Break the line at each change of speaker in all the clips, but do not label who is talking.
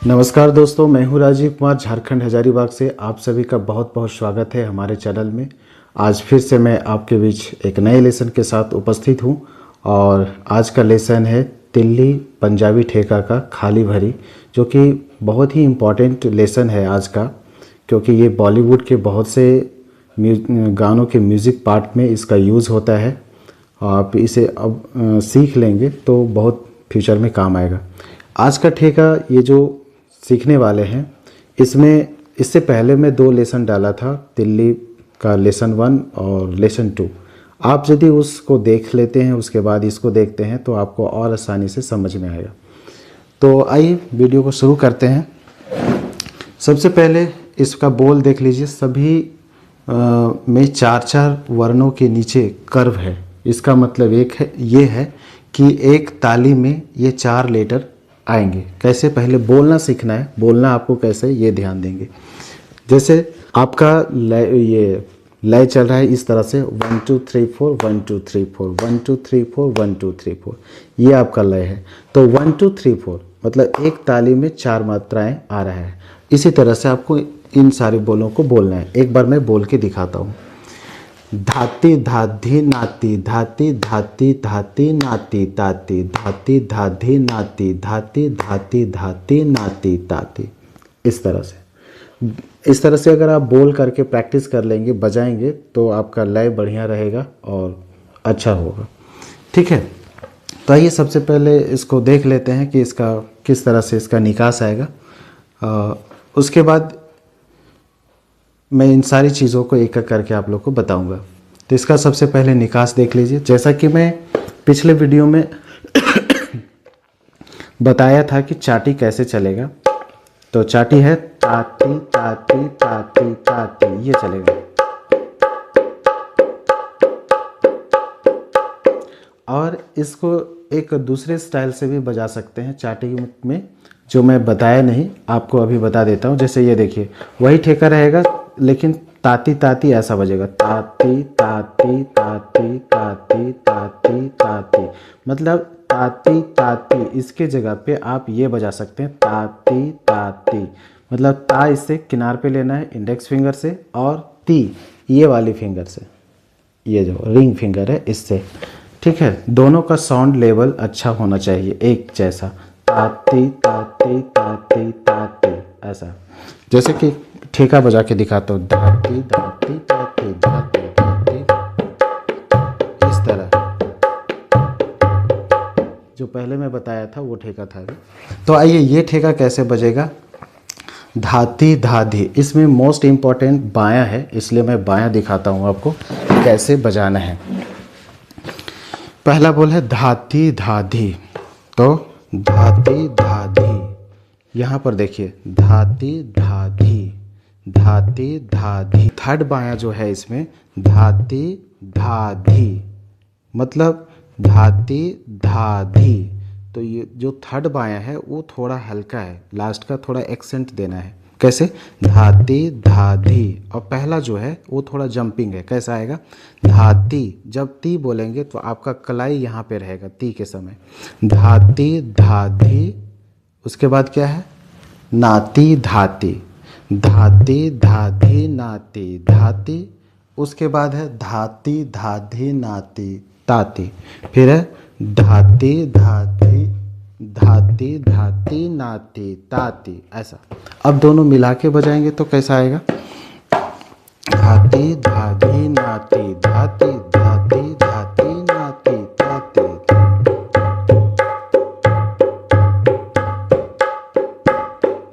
नमस्कार दोस्तों, मैं हूं राजीव कुमार, झारखंड हजारीबाग से। आप सभी का बहुत बहुत स्वागत है हमारे चैनल में। आज फिर से मैं आपके बीच एक नए लेसन के साथ उपस्थित हूं और आज का लेसन है तिल्ली पंजाबी ठेका का खाली भरी, जो कि बहुत ही इम्पॉर्टेंट लेसन है आज का, क्योंकि ये बॉलीवुड के बहुत से गानों के म्यूज़िक पार्ट में इसका यूज़ होता है। आप इसे अब सीख लेंगे तो बहुत फ्यूचर में काम आएगा। आज का ठेका ये जो सीखने वाले हैं, इसमें इससे पहले मैं 2 लेसन डाला था, तिल्ली का लेसन 1 और लेसन 2। आप यदि उसको देख लेते हैं उसके बाद इसको देखते हैं तो आपको और आसानी से समझ में आएगा। तो आइए वीडियो को शुरू करते हैं। सबसे पहले इसका बोल देख लीजिए। सभी में 4-4 वर्णों के नीचे कर्व है। इसका मतलब ये है कि एक ताली में ये 4 लेटर आएंगे। कैसे, पहले बोलना सीखना है। बोलना आपको कैसे, ये ध्यान देंगे। जैसे आपका ये लय चल रहा है इस तरह से 1 2 3 4 1 2 3 4 1 2 3 4 1 2 3 4, ये आपका लय है। तो 1 2 3 4 मतलब एक ताली में 4 मात्राएं आ रहा है। इसी तरह से आपको इन सारे बोलों को बोलना है। एक बार मैं बोल के दिखाता हूँ। धाती धाधी नाती, धाती धाती धाती नाती ताती, धाती धाधी नाती, धाती धाती धाती नाती ताती। इस तरह से अगर आप बोल करके प्रैक्टिस कर लेंगे, बजाएंगे, तो आपका लय बढ़िया रहेगा और अच्छा होगा। ठीक है, तो आइए सबसे पहले इसको देख लेते हैं कि इसका किस तरह से इसका निकास आएगा। उसके बाद मैं इन सारी चीज़ों को एक एक करके आप लोग को बताऊंगा। तो इसका सबसे पहले निकास देख लीजिए। जैसा कि मैं पिछले वीडियो में बताया था कि चाटी कैसे चलेगा, तो चाटी है ताती ताती ताती ताती, ये चलेगा। और इसको एक दूसरे स्टाइल से भी बजा सकते हैं चाटी में, जो मैं बताया नहीं, आपको अभी बता देता हूँ। जैसे ये देखिए, वही ठेका रहेगा लेकिन ताती ताती ऐसा बजेगा, ताती ताती ताती ताती ताती ताती। मतलब ताती ताती, इसके जगह पे आप ये बजा सकते हैं ताती ताती। मतलब ता इससे किनार पे लेना है इंडेक्स फिंगर से, और ती ये वाली फिंगर से, ये जो रिंग फिंगर है इससे। ठीक है, दोनों का साउंड लेवल अच्छा होना चाहिए, एक जैसा, ताती ताती ताती ताती, ऐसा। जैसे कि ठेका बजा के दिखाता हूँ, धाती धाती ताती धाती धाती, इस तरह। जो पहले मैं बताया था वो ठेका था। तो आइए ये ठेका कैसे बजेगा। धाती धाधी, इसमें मोस्ट इम्पॉर्टेंट बायां है, इसलिए मैं बायां दिखाता हूँ आपको कैसे बजाना है। पहला बोल है धाती धाधी, तो धाती धाधी, यहाँ पर देखिए धाती धाधी, धाती धाधी। थर्ड बायां जो है इसमें धाती धाधी, मतलब धाती धाधी। तो ये जो थर्ड बायां है वो थोड़ा हल्का है, लास्ट का थोड़ा एक्सेंट देना है। कैसे, धाती धाधी। और पहला जो है वो थोड़ा जंपिंग है। कैसा आएगा, धाती, जब ती बोलेंगे तो आपका कलाई यहाँ पे रहेगा ती के समय, धाती धाधी। उसके बाद क्या है, नाती धाती, धाती धाधी नाती धाती। उसके बाद है धाती धाधी नाती ताती। फिर है धाती धाधी धाती धाती नाती ताती, ऐसा। अब दोनों मिला के बजाएंगे तो कैसा आएगा, धाती धाधी नाती धाती धाती धाती नाती ताती।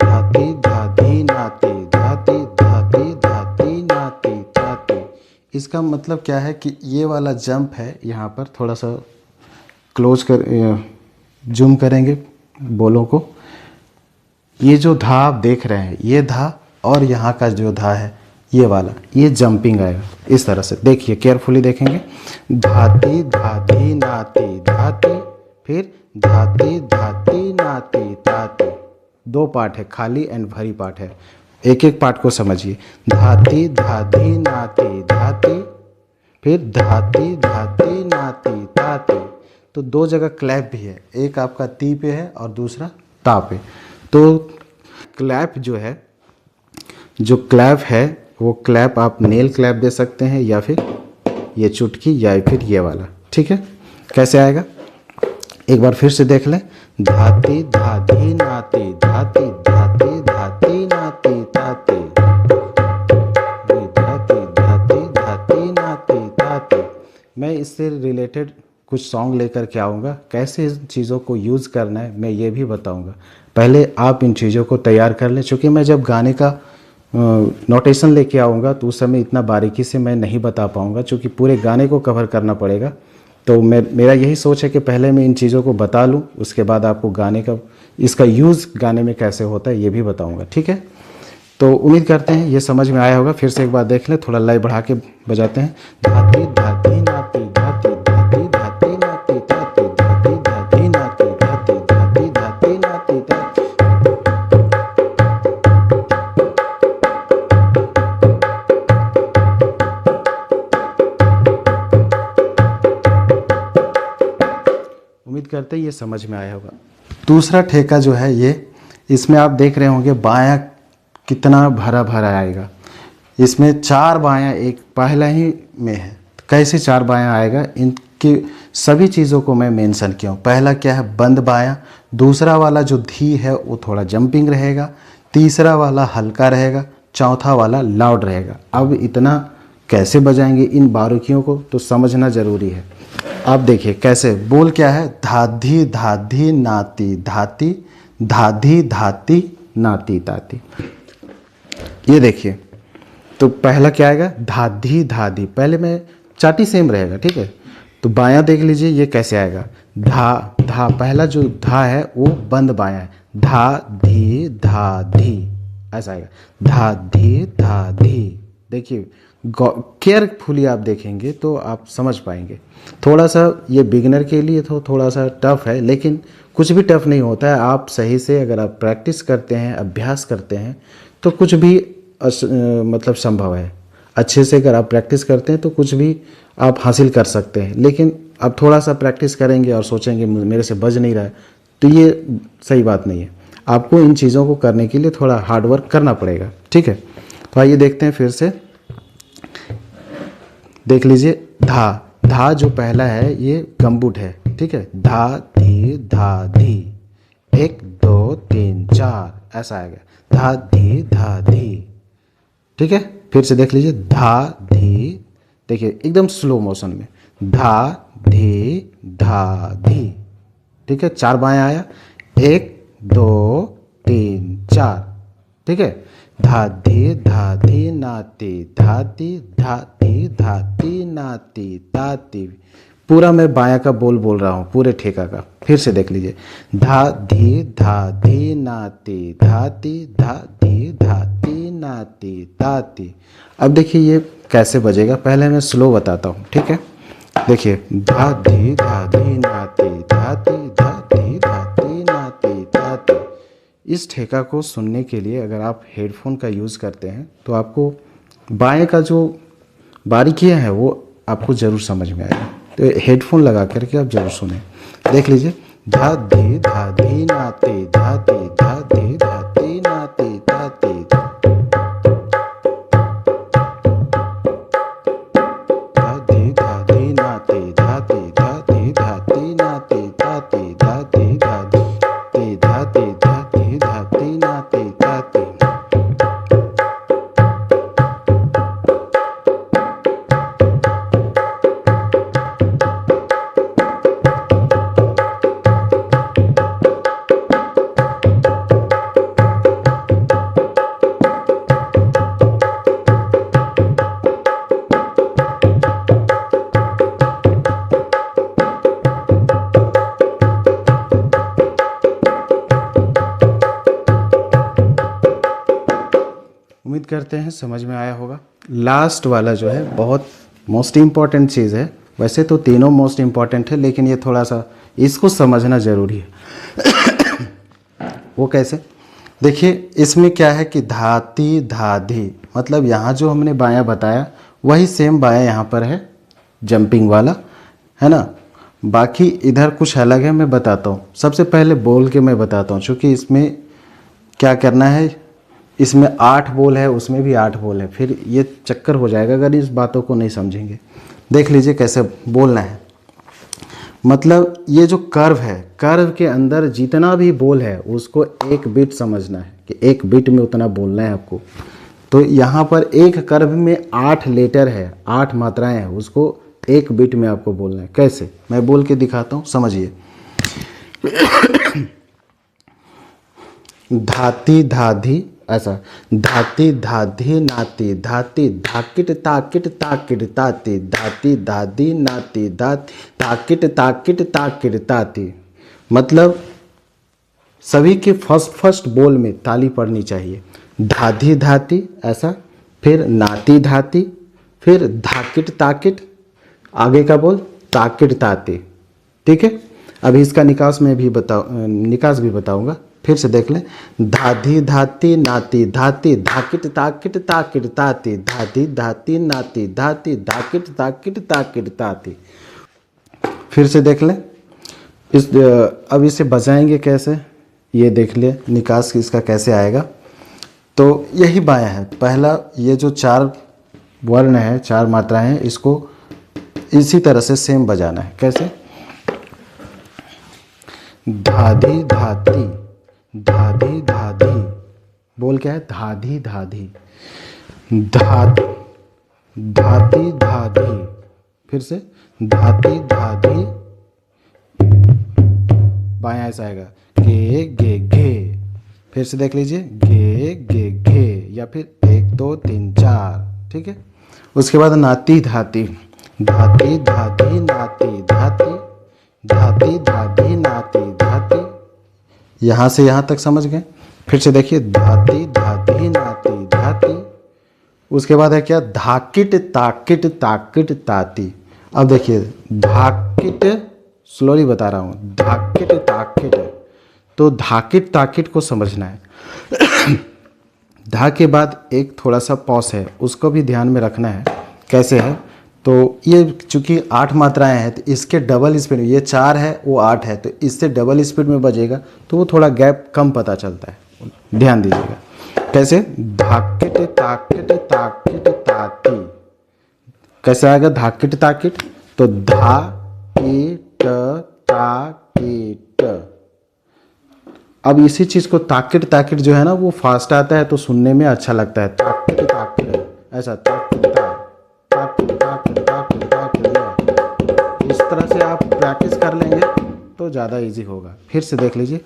धाती धाधी नाती धाती धाती धाती नाती ताती। इसका मतलब क्या है कि ये वाला जंप है, यहाँ पर थोड़ा सा क्लोज कर जूम करेंगे बोलों को। ये जो धा आप देख रहे हैं, ये धा और यहाँ का जो धा है ये वाला, ये जंपिंग आएगा इस तरह से। देखिए, केयरफुली देखेंगे, धाती धाधी नाती धाती, फिर धाती धाती नाती ताती। 2 पार्ट है, खाली एंड भरी पार्ट है। एक एक पार्ट को समझिए, धाती धाधी नाती धाती, फिर धाती धाती नाती ताती। तो 2 जगह क्लैप भी है, एक आपका ती पे है और दूसरा ता पे। तो क्लैप जो है, जो क्लैप है वो क्लैप आप नेल क्लैप दे सकते हैं या फिर ये चुटकी या फिर ये वाला। ठीक है, कैसे आएगा एक बार फिर से देख लें। धाती धाधी नाती धाती धाती धाती नाती ताती, धाती धाती धाती नाती ताती। मैं इससे रिलेटेड कुछ सॉन्ग लेकर के आऊँगा, कैसे इन चीज़ों को यूज़ करना है मैं ये भी बताऊँगा। पहले आप इन चीज़ों को तैयार कर लें, क्योंकि मैं जब गाने का नोटेशन लेके आऊँगा तो उस समय इतना बारीकी से मैं नहीं बता पाऊँगा, क्योंकि पूरे गाने को कवर करना पड़ेगा। तो मेरा यही सोच है कि पहले मैं इन चीज़ों को बता लूँ, उसके बाद आपको गाने का इसका यूज़ गाने में कैसे होता है ये भी बताऊँगा। ठीक है, तो उम्मीद करते हैं ये समझ में आया होगा। फिर से एक बार देख लें, थोड़ा लय बढ़ा के बजाते हैं। धाती धाती नाती धाती धाती धाती नाती ताती, धाती धाती नाती धाती धाती धाती नाती ताती। उम्मीद करते हैं ये समझ में आया होगा। दूसरा ठेका जो है ये, इसमें आप देख रहे होंगे बायां कितना भरा भरा आएगा। इसमें 4 बायां एक पहला ही में है। कैसे 4 बायां आएगा, इनकी सभी चीज़ों को मैं मेंशन किया हूँ। पहला क्या है, बंद बायां। दूसरा वाला जो धी है वो थोड़ा जंपिंग रहेगा। तीसरा वाला हल्का रहेगा। चौथा वाला लाउड रहेगा। अब इतना कैसे बजाएंगे इन बारीकियों को तो समझना ज़रूरी है। आप देखिए कैसे, बोल क्या है, धाधी धाधी नाती धाती धाधी धाती नाती ताती। ये देखिए, तो पहला क्या आएगा, धाधी धाधी। पहले में चाटी सेम रहेगा। ठीक है, तो बायां देख लीजिए ये कैसे आएगा, धा धा। पहला जो धा है वो बंद बायां है, धा धी धा धी, ऐसा आएगा, धा धी धा धी। देखिए केयरफुली आप देखेंगे तो आप समझ पाएंगे। थोड़ा सा ये बिगिनर के लिए तो थोड़ा सा टफ है, लेकिन कुछ भी टफ नहीं होता है। आप सही से अगर आप प्रैक्टिस करते हैं, अभ्यास करते हैं तो कुछ भी मतलब संभव है। अच्छे से अगर आप प्रैक्टिस करते हैं तो कुछ भी आप हासिल कर सकते हैं। लेकिन आप थोड़ा सा प्रैक्टिस करेंगे और सोचेंगे मेरे से बज नहीं रहा है, तो ये सही बात नहीं है। आपको इन चीज़ों को करने के लिए थोड़ा हार्ड वर्क करना पड़ेगा। ठीक है, तो आइए देखते हैं फिर से। देख लीजिए, धा धा जो पहला है ये गम्बुट है। ठीक है, धा धी धा धी, 1 2 3 4 ऐसा आएगा, धा धी धा धी। ठीक है, फिर से देख लीजिए, धा धी, देखिए एकदम स्लो मोशन में, धा धी धा धी। ठीक है, 4 बायां आया, 1 2 3 4। ठीक है, धाधी धाधी नाती धाती धाती धाती नाती ताती। पूरा मैं बायां का बोल रहा हूँ, पूरे ठेका का। फिर से देख लीजिए, धाधी धाधी नाती धाती धाती धाती नाती ताती। अब देखिए ये कैसे बजेगा, पहले मैं स्लो बताता हूँ। ठीक है, देखिए, धाधी धाधी नाती धाती धाती धाती नाती ताती। इस ठेका को सुनने के लिए अगर आप हेडफोन का यूज़ करते हैं तो आपको बाएं का जो बारीकियां हैं वो आपको ज़रूर समझ में आएगा। तो हेडफोन लगा करके आप ज़रूर सुनें। देख लीजिए, धाधी धाधी नाती धाती धाती धाती नाती ताती, धाधी धाधी नाती धाती धाती धाती नाती ताती, धाधी धाधी धाती धाती धाती नाती ताती। उम्मीद करते हैं समझ में आया होगा। लास्ट वाला जो है बहुत मोस्ट इम्पॉर्टेंट चीज़ है। वैसे तो तीनों मोस्ट इम्पॉर्टेंट है, लेकिन ये थोड़ा सा इसको समझना ज़रूरी है। वो कैसे, देखिए इसमें क्या है कि धाती धाधी, मतलब यहाँ जो हमने बायां बताया वही सेम बायां यहाँ पर है, जंपिंग वाला है ना। बाकी इधर कुछ अलग है, मैं बताता हूँ। सबसे पहले बोल के मैं बताता हूँ, क्योंकि इसमें क्या करना है, इसमें 8 बोल है, उसमें भी 8 बोल है, फिर ये चक्कर हो जाएगा अगर इस बातों को नहीं समझेंगे। देख लीजिए कैसे बोलना है। मतलब ये जो कर्व है, कर्व के अंदर जितना भी बोल है उसको एक बिट समझना है कि एक बिट में उतना बोलना है आपको। तो यहाँ पर एक कर्व में 8 लेटर है, 8 मात्राएं हैं, उसको एक बिट में आपको बोलना है। कैसे, मैं बोल के दिखाता हूँ, समझिए। धाती धाधी, ऐसा, धाती धाधी नाती धाती धाकिट ताकिट ताकिट ताती धाती धाधी नाती धाती ताकिट ताकिट ताकिट ताती। मतलब सभी के फर्स्ट बोल में ताली पड़नी चाहिए। धाधी धाती, ऐसा, फिर नाती धाती, फिर धाकिट ताकिट, आगे का बोल ताकिट ताती। ठीक है, अभी इसका निकास भी बताऊंगा। फिर से देख लें। धाधी धाती नाती धाती धाकिट ताकिट ताकिट ताती धाधी धाती नाती धाती धाकिट ताकिट ताकिट ताती। फिर से देख लें। अब इसे बजाएंगे कैसे, ये देख ले, निकास इसका कैसे आएगा। तो यही बायां है। पहला ये जो 4 वर्ण है, 4 मात्राएं हैं, इसको इसी तरह से सेम बजाना है। कैसे, धाधी धाती, धाधी धाधी, बोल क्या है, धाधी धाधी, धाती धाधी, फिर से धाती धाधी, बायां ऐसा आएगा, गे गे गे। फिर से देख लीजिए, गे गे गे, या फिर 1 2 3 4। ठीक है, उसके बाद नाती धाती, धाती धाधी नाती धाती धाती धाधी नाती धाती, यहाँ से यहाँ तक समझ गए। फिर से देखिए, धाती धाधी नाती धाती। उसके बाद है क्या, धाकिट ताकिट ताकिट ताती। अब देखिए, धाकिट, स्लोली बता रहा हूँ, धाकिट ताकिट, तो धाकिट ताकिट को समझना है। धा के बाद एक थोड़ा सा पॉज है, उसको भी ध्यान में रखना है। कैसे है, तो ये चूंकि 8 मात्राएं हैं, तो इसके डबल स्पीड में, ये 4 है वो 8 है, तो इससे डबल स्पीड में बजेगा तो वो थोड़ा गैप कम पता चलता है, ध्यान दीजिएगा। कैसे, धाकिट ताकिट ताकिट ताती, कैसे आएगा, धाकिट ताकिट, तो धा किट ताकिट। अब इसी चीज को ताकिट ताकिट जो है ना, वो फास्ट आता है तो सुनने में अच्छा लगता है। ताकिट ताकिट, ऐसा, ताकिट ताकिट ताकिट ताकिट ताकिट। इस तरह से आप प्रैक्टिस कर लेंगे तो ज़्यादा इजी होगा। फिर से देख लीजिए,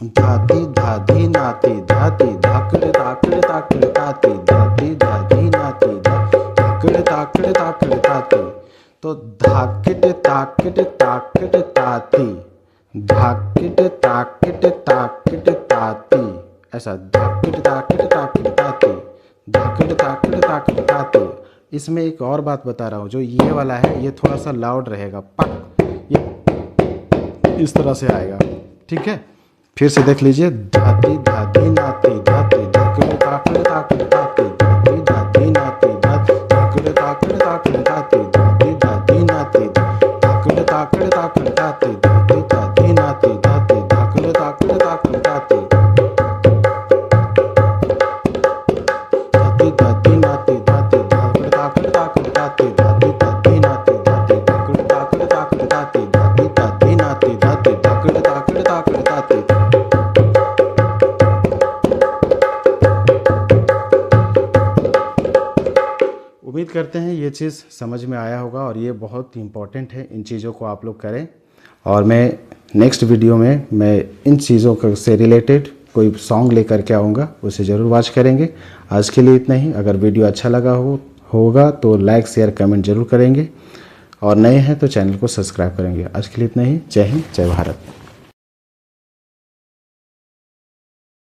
धाती धाधी नाती धाती धाकिट ताकिट ताकिट ताती धाती धाधी नाती धाकिट ताकिट ताकिट ताती। तो धाकिट ताकिट ताकिट ताती, धाकिट ताकिट ताकिट ताती, ऐसा, धाकिट ताकिट ताकिट ताती, धाकिट ताकिट ताकिट ताती। इसमें एक और बात बता रहा हूँ, जो ये वाला है ये थोड़ा सा लाउड रहेगा, पक, ये इस तरह से आएगा। ठीक है, फिर से देख लीजिए, धाती धाधी नाती धाती धाकिट ताकिट ताकिट ताती धाती धाधी नाती धाती धाकिट ताकिट ताकिट ताती धाती धाधी नाती धाकिट ताकिट ताकिट ताती धाती धाधी नाती धाती धाकिट ताकिट ताकिट ताती धाती धाधी नाती धाती धाकिट ताकिट ताकिट ताती धाती धाधी नाती धाती धाकिट ताकिट ताकिट ताती धाती धाधी नाती धाती धाकिट ताकिट ताकिट ताती। उम्मीद करते हैं ये चीज़ समझ में आया होगा और ये बहुत इम्पॉर्टेंट है, इन चीज़ों को आप लोग करें। और मैं नेक्स्ट वीडियो में मैं इन चीज़ों से रिलेटेड कोई सॉन्ग लेकर के आऊँगा, उसे ज़रूर वॉच करेंगे। आज के लिए इतना ही। अगर वीडियो अच्छा लगा होगा तो लाइक शेयर कमेंट जरूर करेंगे और नए हैं तो चैनल को सब्सक्राइब करेंगे। आज के लिए इतना ही। जय हिंद, जय भारत।